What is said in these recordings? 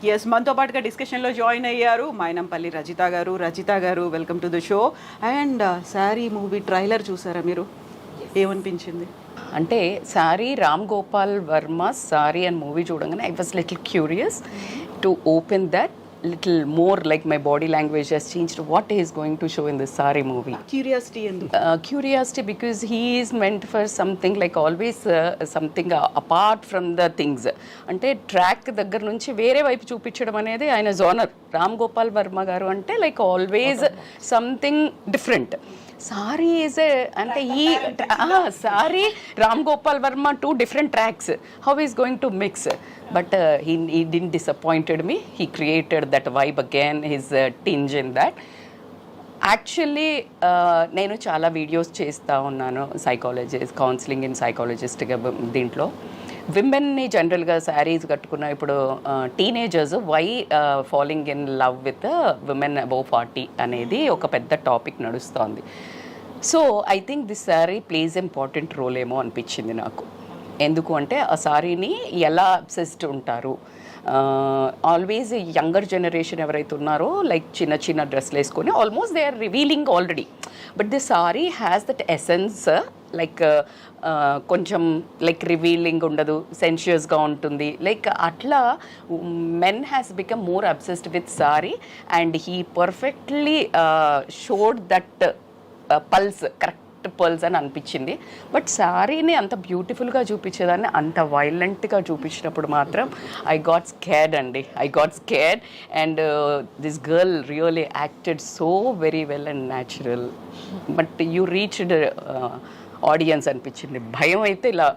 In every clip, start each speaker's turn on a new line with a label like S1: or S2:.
S1: Yes, మనతో పాటుగా డిస్కషన్లో జాయిన్ అయ్యారు మైనంపల్లి రజిత గారు welcome to the show. And Saaree movie trailer చూసారా మీరు? ఏమనిపించింది?
S2: అంటే sorry Ram Gopal Varma Saaree and movie చూడగానే I was little curious to open that little more, like my body language has changed. What he is going to show in this Sari movie? Curiosity because he is meant for something like always something apart from the things. అంటే track దగ్గర నుంచి వేరే వైపు చూపించడం అనేది ఆయన genre. Ram Gopal Varma గారు అంటే like always something different. Sorry is అంటే ఈ sorry Ram Gopal Varma 2 different tracks. How he is going to mix? But he didn't disappointed me. He created that vibe again, his tinge in that. Actually నేను చాలా videos చేస్తూ ఉన్నాను psychologist, counselling in సైకాలజిస్ట్గా. దీంట్లో విమెన్ని జనరల్గా saris కట్టుకున్న ఇప్పుడు teenagers why following in love with women above 40 అనేది ఒక పెద్ద టాపిక్ నడుస్తోంది. So I think this sari plays important role ఏమో అనిపించింది నాకు. ఎందుకు అంటే ఆ శారీని ఎలా అబ్సెస్డ్ ఉంటారు, ఆల్వేస్ యంగర్ జనరేషన్ ఎవరైతే ఉన్నారో లైక్ చిన్న చిన్న డ్రెస్లు వేసుకొని almost they are revealing already. But the sari has that essence, like కొంచెం లైక్ రివీలింగ్ ఉండదు, సెన్షియస్గా ఉంటుంది. లైక్ అట్లా men has become more obsessed with sari and he perfectly showed that pulse, correct pearls అని అనిపించింది. బట్ శారీని అంత బ్యూటిఫుల్గా చూపించేదాన్ని అంత వైలెంట్గా చూపించినప్పుడు మాత్రం I got scared and this girl really acted so very well and natural. But you reached audience అనిపించింది. భయం అయితే ఇలా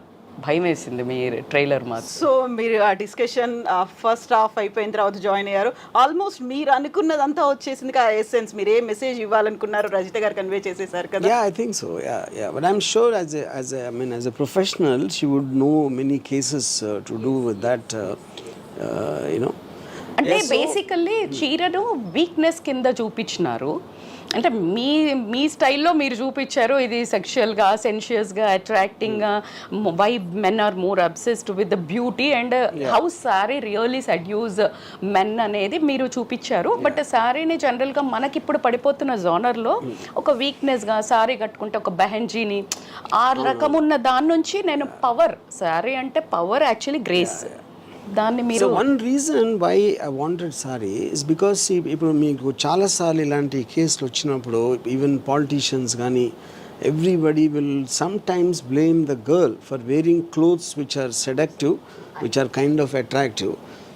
S2: భయం వేసింది మీ ట్రైలర్ మాత్రం.
S1: సో మీరు ఆ డిస్కషన్ ఫస్ట్ హాఫ్ అయిపోయిన తర్వాత జాయిన్ అయ్యారు. ఆల్మోస్ట్ మీరు అనుకున్నదంతా వచ్చేసింది. ఆ ఎసెన్స్ మీరు ఏ మెసేజ్ ఇవ్వాలనుకున్నారు రజిత గారు కన్వే చేసేసారు కదా?
S3: Yeah, I think so. Yeah. But I'm sure as a professional, she would know many cases to do with that,
S2: అంటే బేసికల్లీ చీరను వీక్నెస్ కింద చూపించినారు. అంటే మీ స్టైల్లో మీరు చూపించారు ఇది సెక్షువల్గా, సెన్షియస్గా, అట్రాక్టింగ్గా, why men are more obsessed with the beauty and how sari really seduce men అనేది మీరు చూపించారు. బట్ సారీని జనరల్గా మనకి ఇప్పుడు పడిపోతున్న జోనర్లో ఒక వీక్నెస్గా సారీ కట్టుకుంటే ఒక బెహెన్జీని ఆ రకం ఉన్న దాని నుంచి నేను పవర్, సారీ అంటే పవర్ యాక్చువల్లీ గ్రేస్. దాన్ని మీరు
S3: one reason why I wanted sari is because ఇప్పుడు మీకు చాలాసార్లు ఇలాంటి కేసులు వచ్చినప్పుడు ఈవెన్ పాలిటీషియన్స్ కానీ everybody will sometimes blame the girl for wearing clothes which are seductive, which are kind of attractive.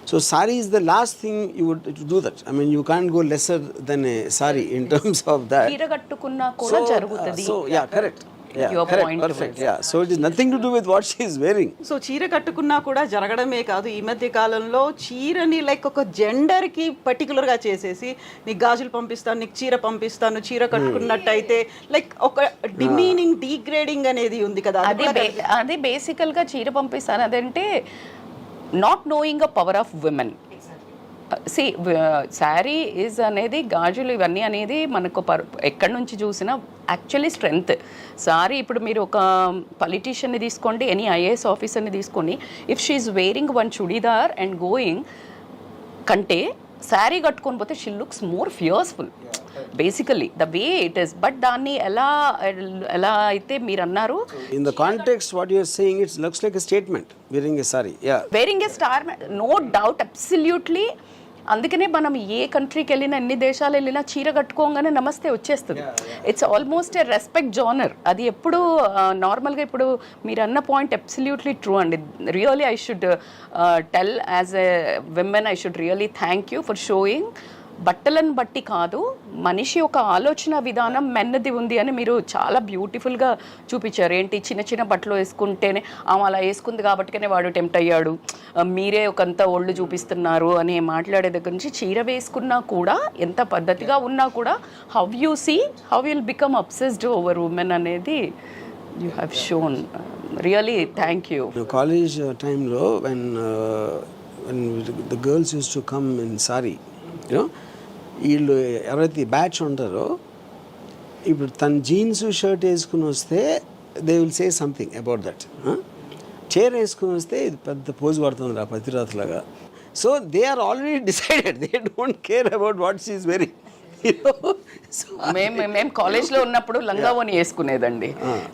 S3: So sari is the last thing you would do that. I mean, you can't go lesser than a sari in terms of that.
S2: చీర కట్టుకున్నా కూడా జరుగుతది.
S3: So yeah, correct. Yeah, correct, perfect. Yeah, so it is nothing to do with what she is wearing.
S1: So చీర కట్టుకున్నా కూడా జరగడమే కాదు, ఈ మధ్య కాలంలో చీరని లైక్ ఒక జెండర్కి పర్టికులర్గా చేసేసి నీకు గాజులు పంపిస్తాను, నీకు చీర పంపిస్తాను, చీర కట్టుకున్నట్టయితే లైక్ ఒక డిమీనింగ్, డీగ్రేడింగ్ అనేది ఉంది కదా.
S2: అది బేసికల్గా చీర పంపిస్తాను అదంటే not knowing a power of women. See sari is అనేది, గాజులు ఇవన్నీ అనేది మనకు ఎక్కడి నుంచి చూసినా యాక్చువల్లీ స్ట్రెంగ్త్. సారీ ఇప్పుడు మీరు ఒక పొలిటీషియన్ని తీసుకోండి, ఎనీ ఐఏఎస్ ఆఫీసర్ని తీసుకొని, if she is wearing one churidar and going కంటే శారీ కట్టుకొని పోతే she looks more fierceful basically the way it is. But దాన్ని ఎలా అయితే మీరు అన్నారు,
S3: in the context what you are saying, it looks like a statement, wearing a sari. Yeah,
S2: wearing a star, no doubt, absolutely. అందుకనే మనం ఏ కంట్రీకి వెళ్ళినా, ఎన్ని దేశాలు వెళ్ళినా చీర కట్టుకోగానే నమస్తే వచ్చేస్తుంది. It's almost A respect genre. అది ఎప్పుడు నార్మల్గా ఇప్పుడు మీరు అన్న పాయింట్ అబ్సల్యూట్లీ ట్రూ అండి. Really I should tell as a women, I should really thank you for showing. బట్టలను బట్టి కాదు, మనిషి ఒక ఆలోచన విధానం మెన్నది ఉంది అని మీరు చాలా బ్యూటిఫుల్గా చూపించారు. ఏంటి చిన్న చిన్న బట్టలు వేసుకుంటేనే ఆమె అలా వేసుకుంది కాబట్టినే వాడు టెంప్ట్ అయ్యాడు, మీరే ఒకంత ఒళ్ళు చూపిస్తున్నారు అని మాట్లాడే దగ్గర నుంచి చీర వేసుకున్నా కూడా, ఎంత పద్ధతిగా ఉన్నా కూడా, how you see how will become obsessed over women అనేది you have shown. Really thank you.
S3: College టైంలో when the girls used to come in sari, వీళ్ళు ఎవరైతే బ్యాచ్ ఉంటారో ఇప్పుడు తన జీన్స్ షర్ట్ వేసుకుని వస్తే they will say something about that. చీర వేసుకుని వస్తే ఇది పెద్ద పోజు పడుతుంది రా పతిరాత్లాగా. So they are already decided. They don't care about what she is wearing. You know? So
S2: మేము కాలేజ్లో ఉన్నప్పుడు లంగావోని వేసుకునేదండి.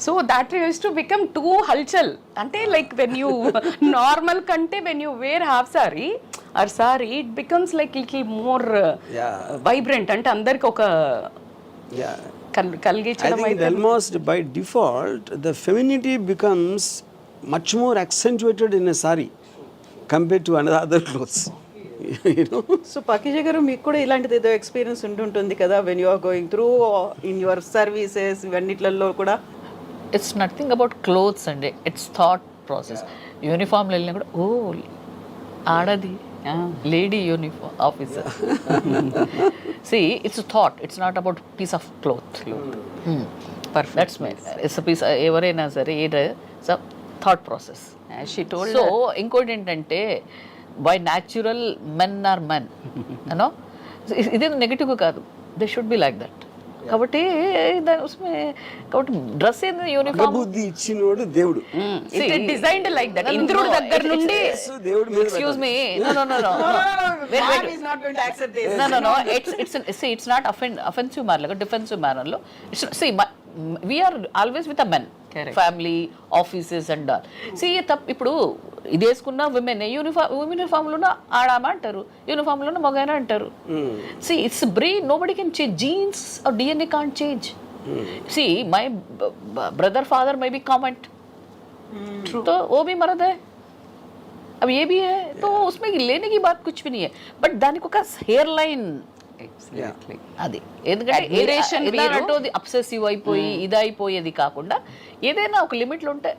S2: So that use to become too హల్చల్. అంటే లైక్ వెన్ యూ నార్మల్ కంటే when you wear half sari or sari it becomes like little more vibrant. అంటే అందరికి ఒక కలిగించడం.
S3: I think almost by default the femininity becomes much more accentuated in a sari compared to other clothes. You know?
S1: So Pakeeza గారు మీకు కూడా ఇలాంటిది ఏదో experience ఉంటుంటుంది కదా when you are going through in your services ఇవన్నిట్లలో కూడా?
S4: ఇట్స్ నథింగ్ అబౌట్ క్లోత్స్ అండి, ఇట్స్ థాట్ ప్రాసెస్. యూనిఫామ్లో వెళ్ళినా కూడా ఓ ఆడది lady uniform officer. See it's thought, it's not about piece of cloth. Perfect, that's my it's piece. ఎవరైనా సరే ఇట్స్ థాట్ ప్రాసెస్. సో ఇంకోటి ఏంటంటే by natural men are men, you know, ఇదే నెగిటివ్ కాదు, they should be like that. కాబట్టి కాబట్టి dress ఏంది uniform
S3: బుద్ధి ఇచ్చినోడు దేవుడు.
S2: Designed like that. ఇంద్రుడి దగ్గర నుండి
S4: excuse me, no, it's not offensive manner, like a defensive manner lo. See, we are always with a men. Correct. Family, offices and all. See, ఇప్పుడు ఇది వేసుకున్న విమెన్ యూనిఫామ్లోనే ఆడామా అంటారు, యూనిఫామ్లోనే మగైనా అంటారు. See, it's brain, nobody can change. Genes or DNA can't change. See, my brother father may be comment, तो वो भी मर्द है, अब ये भी है, तो उसमें लेने की बात कुछ भी नहीं है. बट దానికి ఒక హెయిర్ లైన్ అది, ఎందుకంటే అబ్సెసివ్ అయిపోయి ఇది అయిపోయేది కాకుండా ఏదైనా ఒక లిమిట్లో ఉంటే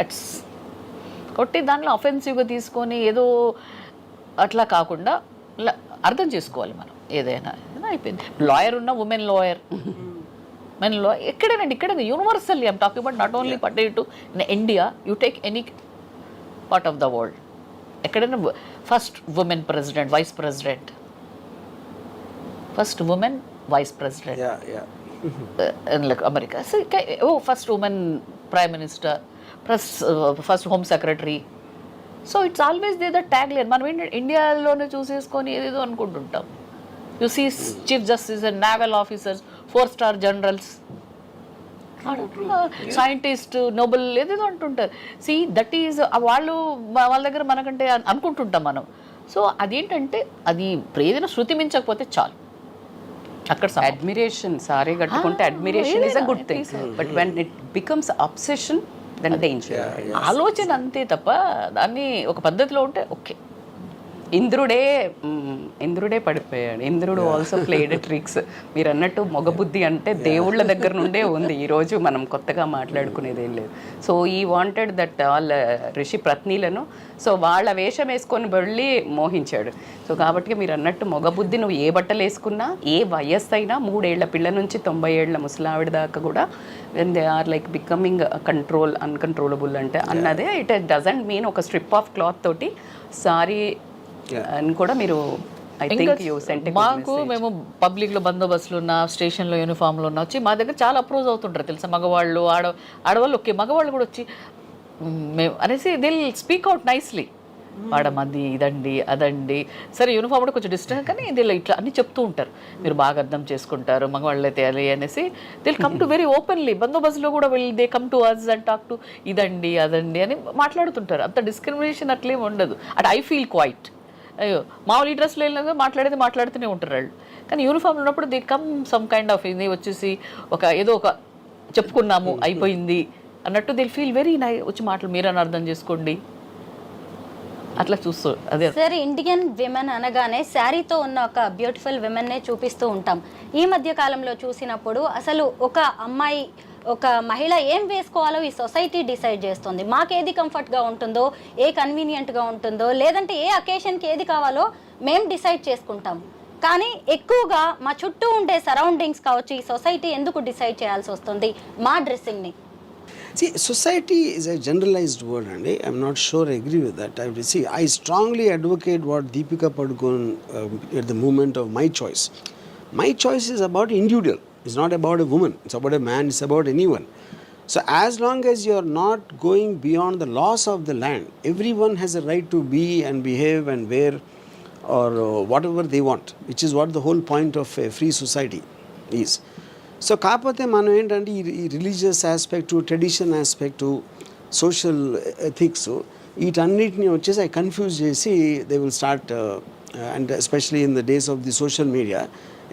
S4: అట్స్ కొట్టి దాంట్లో అఫెన్సివ్గా తీసుకొని ఏదో అట్లా కాకుండా అర్థం చేసుకోవాలి మనం. ఏదైనా అయిపోయింది. లాయర్ ఉన్న ఉమెన్ లాయర్, మెన్ లాయర్, ఎక్కడేనండి, ఇక్కడ universally I'm talking about not only particular to in India, you take any part of the world, ఎక్కడైనా first women president, vice president, first women vice president like America. So, first woman prime minister, first home secretary. So it's always there the tagline. మనం ఇండియాలోనే చూసేసుకొని ఏదేదో అనుకుంటుంటాం. You see chief justice and naval officers, 4-star generals, scientist, Nobel ఏదేదో అంటుంటారు. See that is వాళ్ళు వాళ్ళ దగ్గర మనకంటే అనుకుంటుంటాం మనం. సో అదేంటంటే అది ఏదైనా శృతి మించకపోతే చాలు. అక్కడ
S2: అడ్మిరేషన్, సారీ కట్టుకుంటే admiration is a good thing, but when it becomes obsession then danger.
S4: ఆలోచన అంతే తప్ప దాన్ని ఒక పద్ధతిలో ఉంటే ఓకే.
S2: ఇంద్రుడే పడిపోయాడు. ఇంద్రుడు ఆల్సో ప్లేడ్ ట్రిక్స్. మీరు అన్నట్టు మొగబుద్ధి అంటే దేవుళ్ళ దగ్గర నుండే ఉంది. ఈరోజు మనం కొత్తగా మాట్లాడుకునేది ఏం లేదు. సో ఈ వాంటెడ్ దట్ వాళ్ళ ఋషి పత్నిలను, సో వాళ్ళ వేషం వేసుకొని వెళ్ళి మోహించాడు. సో కాబట్టి మీరు అన్నట్టు మొగబుద్ధి, నువ్వు ఏ బట్టలు వేసుకున్నా, ఏ వయస్సు అయినా, 3 ఏళ్ల పిల్ల నుంచి 90 ఏళ్ల ముసలావిడ దాకా కూడా when they are like becoming uncontrollable అంటే అన్నదే. ఇట్ డజంట్ మీన్ ఒక స్ట్రిప్ ఆఫ్ క్లాత్ తోటి సారీ అని కూడా మీరు ఐ థింక్ యూ సెంట్.
S4: మాకు మేము పబ్లిక్లో బందోబస్తులు ఉన్న, స్టేషన్లో యూనిఫామ్లో ఉన్న వచ్చి మా దగ్గర చాలా అప్రోచ్ అవుతుంటారు తెలుసా. మగవాళ్ళు, ఆడవాళ్ళు, ఓకే, మగవాళ్ళు కూడా వచ్చి మేము అనేసి దే స్పీక్ అవుట్ నైస్లీ. వాడమంది ఇదండి అదండి, సరే యూనిఫామ్ కూడా కొంచెం డిస్టెన్స్, కానీ దీనిలో ఇట్లా అన్నీ చెప్తూ ఉంటారు. మీరు బాగా అర్థం చేసుకుంటారు, మగవాళ్ళు అయితే అది అనేసి they come to very openly. బందోబస్తులో కూడా they come to us and talk to ఇదండి అదండి అని మాట్లాడుతుంటారు. అంత డిస్క్రిమినేషన్ అట్లేం ఉండదు. At I feel quite. అయ్యో మామూలు ఈ డ్రెస్లో వెళ్ళినా మాట్లాడుతూనే ఉంటారు వాళ్ళు. కానీ యూనిఫామ్ ఉన్నప్పుడు they come some kind of ఇది వచ్చేసి ఒక ఏదో ఒక చెప్పుకున్నాము అయిపోయింది అన్నట్టు దే ఫీల్ వెరీ వచ్చి మాటలు మీరని అర్థం చేసుకోండి అట్లా చూస్తూ. అదే
S5: సార్, ఇండియన్ విమెన్ అనగానే శారీతో ఉన్న ఒక బ్యూటిఫుల్ విమెన్నే చూపిస్తూ ఉంటాం. ఈ మధ్య కాలంలో చూసినప్పుడు అసలు ఒక అమ్మాయి, ఒక మహిళ ఏం వేసుకోవాలో ఈ సొసైటీ డిసైడ్ చేస్తుంది. మాకేది కంఫర్ట్గా ఉంటుందో, ఏ కన్వీనియంట్గా ఉంటుందో, లేదంటే ఏ అకేషన్కి ఏది కావాలో మేము డిసైడ్ చేసుకుంటాం. కానీ ఎక్కువగా మా చుట్టూ ఉండే సరౌండింగ్స్ కావచ్చు, ఈ సొసైటీ ఎందుకు డిసైడ్ చేయాల్సి వస్తుంది మా డ్రెస్సింగ్ని?
S3: See, society is a generalized word, and I'm not sure I agree with that. I strongly advocate what Deepika Padukone at the moment of my choice. My choice is about individual. It's not about a woman. It's about a man. It's about anyone. So as long as you are not going beyond the laws of the land, everyone has a right to be and behave and wear or whatever they want, which is what the whole point of a free society is. So కాకపోతే మనం ఏంటంటే ఈ religious aspect, tradition aspect, social ethics వీటన్నిటిని వచ్చేసి అవి confuse చేసి they will start and especially in the days of the social media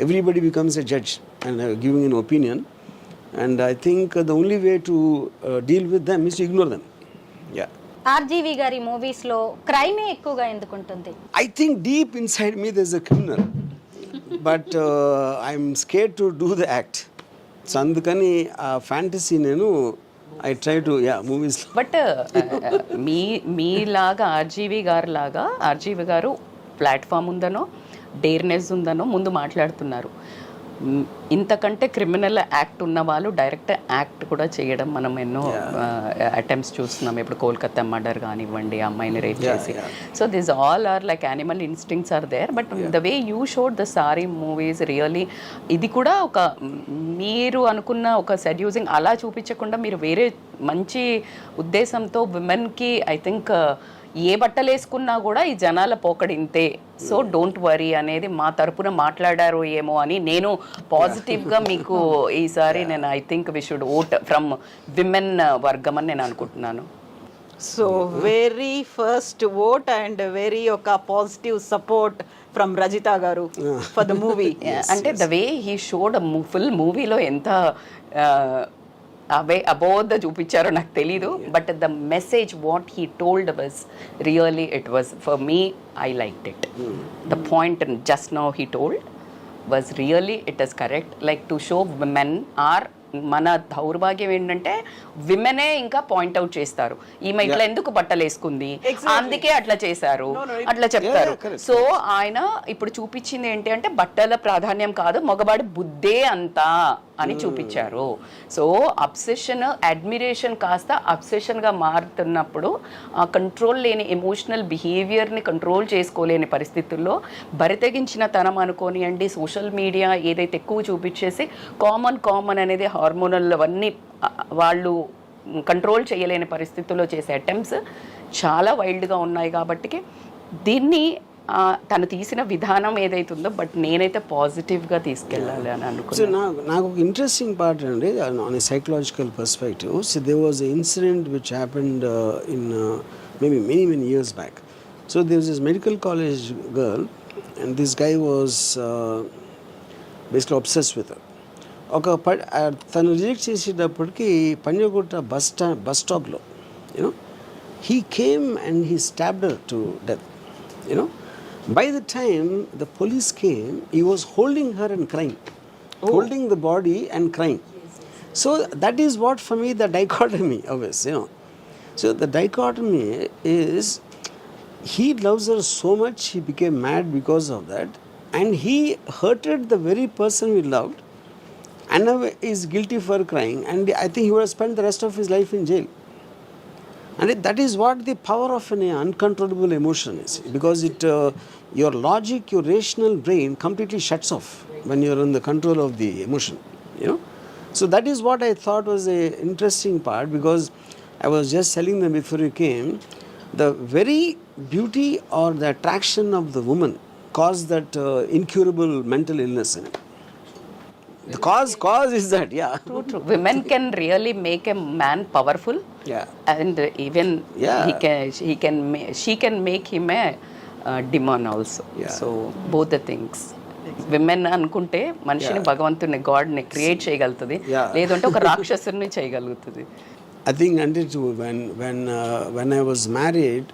S3: everybody becomes a judge and giving N opinion. And I think the only way to deal with them is to ignore them. Yeah.
S5: RGV గారి movies లో క్రైమే ఎక్కువగా ఎందుకు ఉంటుంది?
S3: I think deep inside me there's a criminal, but I'm scared to do the act. So అందుకని ఆ fantasy నేను I try to movies.
S2: But మీలాగా RGV గారు ప్లాట్ఫామ్ ఉందనో డేర్నెస్ ఉందనో ముందు మాట్లాడుతున్నారు. ఇంతకంటే క్రిమినల్ యాక్ట్ ఉన్న వాళ్ళు డైరెక్ట్ యాక్ట్ కూడా చేయడం మనం ఎన్నో అటెంప్ట్స్ చూస్తున్నాం. ఇప్పుడు కోల్కతా మర్డర్ కానివ్వండి, అమ్మాయిని రేప్ చేసి. So this all are like animal instincts are there. But the way you showed the sari movies really, ఇది కూడా ఒక మీరు అనుకున్న ఒక సెడ్యూసింగ్ అలా చూపించకుండా మీరు వేరే మంచి ఉద్దేశంతో విమెన్కి ఐ థింక్ ఏ బట్టలు వేసుకున్నా కూడా ఈ జనాల పోకడింతే, సో డోంట్ వరీ అనేది మా తరపున మాట్లాడారు ఏమో అని నేను పాజిటివ్గా మీకు ఈసారి నేను I think we should vote from women వర్గం అని నేను అనుకుంటున్నాను.
S1: So very first vote and very ఒక positive support from Rajitha garu for the movie.
S2: అంటే the way he showed full మూవీలో ఎంత అబౌట్ చూపించారో నాకు తెలీదు. But the message what he told was really it was for me I liked it. The point just now he told was really it is correct. Like to show women are, మన దౌర్భాగ్యం ఏంటంటే విమెనే ఇంకా point out చేస్తారు, ఈమె ఇట్లా ఎందుకు బట్టలు వేసుకుంది, అందుకే అట్లా చేశారు అట్లా చెప్తారు. సో ఆయన ఇప్పుడు చూపించింది ఏంటి అంటే బట్టల ప్రాధాన్యం కాదు, మగవాడి బుద్ధే అంతా అని చూపించారు. సో అబ్సెషన్, అడ్మిరేషన్ కాస్త అబ్సెషన్గా మారుతున్నప్పుడు ఆ కంట్రోల్ లేని ఎమోషనల్ బిహేవియర్ని కంట్రోల్ చేసుకోలేని పరిస్థితుల్లో బరితెగించిన తనం అనుకోనియండి, సోషల్ మీడియా ఏదైతే ఎక్కువ చూపించేసి కామన్ అనేది హార్మోనల్ అవన్నీ వాళ్ళు కంట్రోల్ చేయలేని పరిస్థితుల్లో చేసే అటెంప్ట్స్ చాలా వైల్డ్గా ఉన్నాయి. కాబట్టి దీన్ని తను తీసిన విధానం ఏదైతుందో బట్ నేనైతే పాజిటివ్గా తీసుకెళ్ళాలి అని అనుకున్నాను.
S3: నాకు ఒక ఇంట్రెస్టింగ్ పార్ట్ అండి on a psychological perspective. So there was a incident which happened in maybe many years back. So there was this medical college girl and this guy was basically obsessed with her. తను reject చేసేటప్పటికి Panjagutta bus స్టాప్లో you know he came and he stabbed her to death. You know by the time the police came, he was holding her and crying, holding the body and crying. So that is what for me the dichotomy always, you know. So the dichotomy is he loves her so much, he became mad because of that, and he hurted the very person he loved and now is guilty for crying, and I think he would have spent the rest of his life in jail. And that is what the power of an uncontrollable emotion is, because it your logic, your rational brain completely shuts off when you are in the control of the emotion, you know. So that is what I thought was a interesting part, because I was just telling them before you came, the very beauty or the attraction of the woman caused that incurable mental illness in it. The cause is that, yeah.
S2: True. Women can really make a man powerful.
S3: Yeah.
S2: And even she can make him a demon also.
S3: Yeah.
S2: So both the things. Women అనుకుంటే మనిషిని భగవంతుని గాడ్ని create చేయగలుగుతుంది, లేదంటే ఒక రాక్షసుని చేయగలుగుతుంది.
S3: I think until when I was married,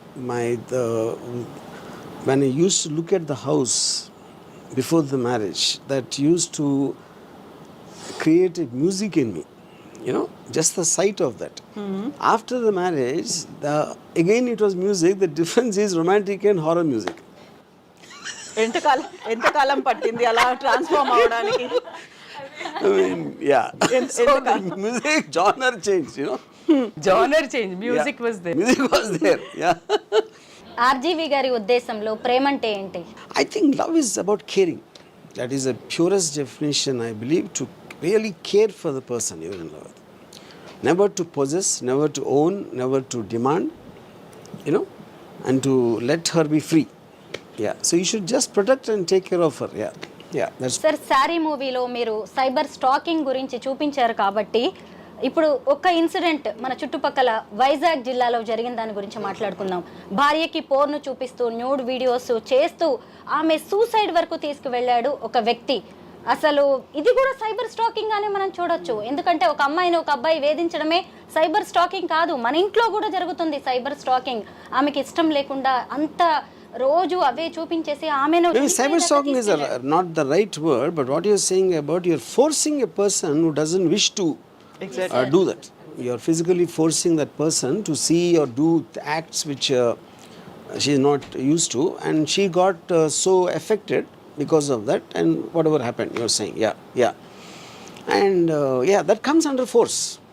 S3: when I used to look at the house before the marriage, that used to create a music in me, you know, just the sight of that. After the marriage, again it was music. The difference is romantic and horror music.
S1: ఎంతకాలం పట్టింది అలా transform అవడానికి?
S3: I mean, yeah. So the music genre changed, you know.
S2: Genre change, music was there.
S3: Music was there, yeah.
S5: RGV గారి ఉద్దేశంలో ప్రేమ అంటే ఏంటి?
S3: I think love is about caring. That is the purest definition, I believe, to really care for the person you're in love with. never to possess, never to own, never to demand, you know, and to let her be free. Yeah, so you should just protect and take care of her. Yeah, that's
S5: sir sari మూవీలో మీరు cyber stacking గురించి చూపించారు కాబట్టి ఇప్పుడు ఒక incident మన చుట్టుపక్కల వైజాగ్ జిల్లాలో జరిగిన దాని గురించి మాట్లాడుకుందాం. భార్యకి పోర్ను చూపిస్తూ న్యూడ్ వీడియోస్ చేస్తూ ఆమె సూసైడ్ వరకు తీసుకువెళ్ళాడు ఒక వ్యక్తి. అసలు ఇది కూడా సైబర్ స్టాకింగ్ అనే మనం చూడొచ్చు. ఎందుకంటే ఒక అమ్మాయిని ఒక అబ్బాయి వేధించడమే సైబర్ స్టాకింగ్ కాదు, మన ఇంట్లో కూడా జరుగుతుంది సైబర్ స్టాకింగ్. ఆమెకి ఇష్టం లేకుండా అంత రోజు అవే చూపించేసి ఆమెను
S3: maybe cyber stalking is not the right word, but what you're saying about you're forcing a person who doesn't wish to do that. You're physically forcing that person to see or do acts which she is not used to, and she got so affected because of that, and whatever happened, you're saying. Yeah, and that comes under force.